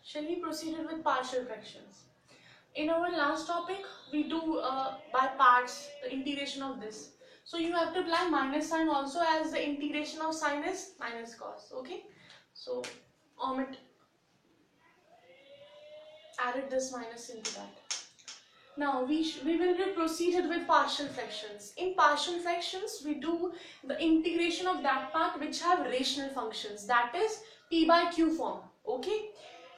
Shall we proceed with partial fractions? In our last topic, we do by parts the integration of this. So you have to apply minus sign also, as the integration of sine is minus cos. Okay. So omit, added this minus into that. Now we will be proceeded with partial fractions. In partial fractions, we do the integration of that part which have rational functions, that is p by q form. Okay.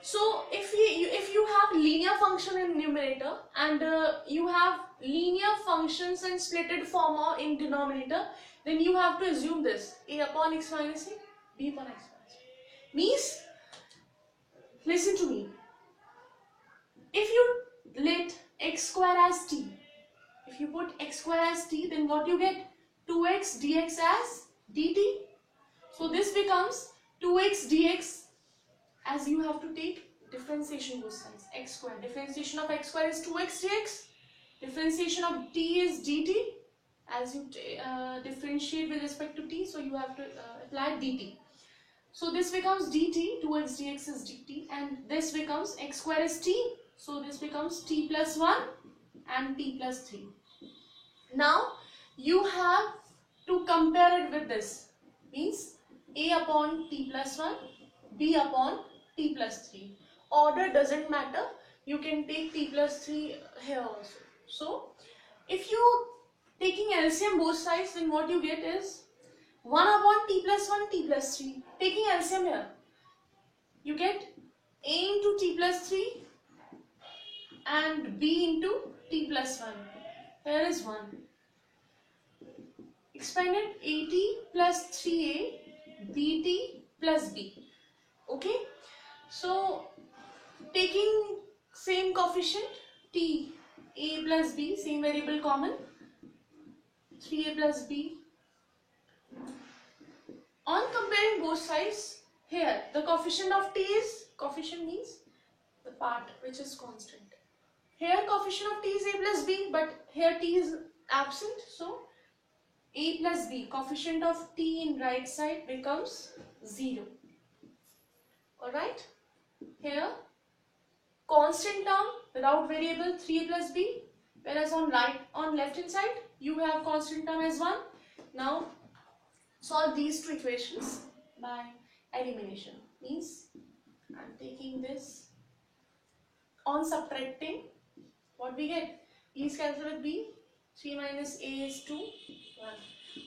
So if you have linear function in numerator and you have linear functions in splitted form or in denominator, then you have to assume this: a upon x minus a, b upon x minus b. Means, listen to me. If you let x square as t, if you put x square as t, then what you get? 2x dx as dt. So this becomes 2x dx, as you have to take differentiation both sides. X square, differentiation of x square is 2x dx. Differentiation of t is dt. As you differentiate with respect to t, so you have to apply dt. So this becomes dt, 2x dx is dt, and this becomes x square is t. So this becomes t plus 1 and t plus 3. Now you have to compare it with this. Means a upon t plus 1, b upon t plus 3. Order doesn't matter. You can take t plus 3 here also. So if you taking LCM both sides, then what you get is 1 upon t plus 1, t plus 3. Taking LCM here, you get a into t plus 3 and b into t plus 1. Here is 1. Expanded at plus 3a bt plus b. Okay. So taking same coefficient t, a plus b, same variable common, 3a plus b. On comparing both sides, here the coefficient of t is, coefficient means the part which is constant. Here coefficient of t is a plus b, but here t is absent, so a plus b, coefficient of t in right side becomes 0. Alright. Here constant term without variable 3a plus b, whereas on left hand side you have constant term as 1. Now solve these two equations by elimination. Means I am taking this, on subtracting, what we get? B is cancelled with b, 3 minus a is 2, 1.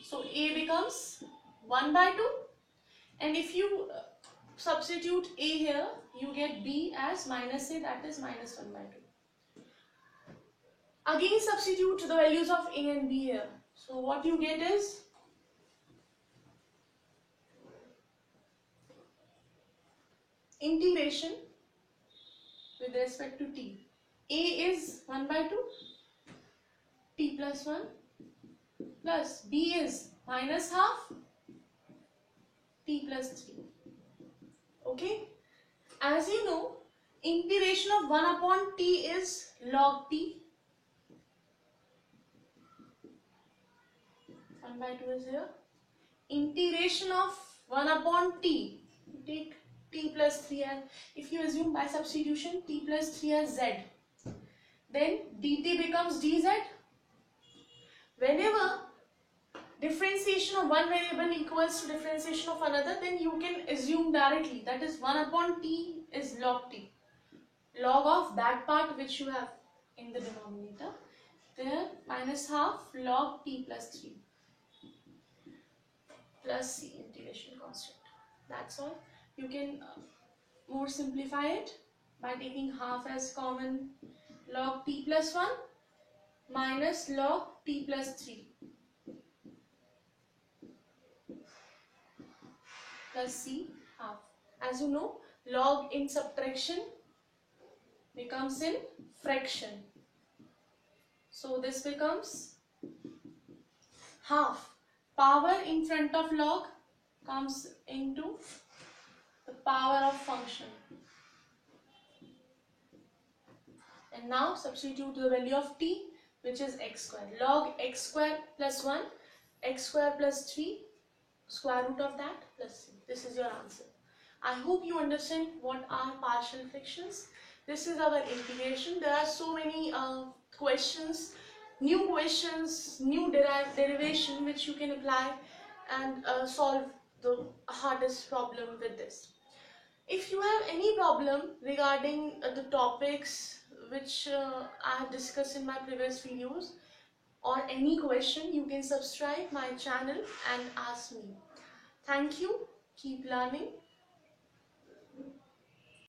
So a becomes 1 by 2, and if you substitute a here, you get b as minus a, that is minus 1 by 2. Again substitute the values of a and b here. So what you get is integration with respect to t. A is 1 by 2, t plus 1, plus b is minus half, t plus 3. Okay. As you know, integration of 1 upon t is log t. 1 by 2 is here. Integration of 1 upon t, take t plus 3 as, if you assume by substitution t plus 3 as z, then dt becomes dz. Whenever differentiation of one variable equals to differentiation of another, then you can assume directly, that is 1 upon t is log t, log of that part which you have in the denominator, there minus half log t plus 3 plus c, integration constant. That's all. You can more simplify it by taking half as common, log t plus 1 minus log t plus 3 plus c half. As you know, log in subtraction becomes in fraction. So this becomes half. Power in front of log comes into the power of function. And now substitute the value of t, which is x square. Log x square plus 1, x square plus 3, square root of that plus c. This is your answer. I hope you understand what are partial fractions. This is our integration. There are so many questions, new derivation which you can apply and solve the hardest problem with this. If you have any problem regarding the topics which I have discussed in my previous videos, or any question, you can subscribe my channel and ask me. Thank you. Keep learning.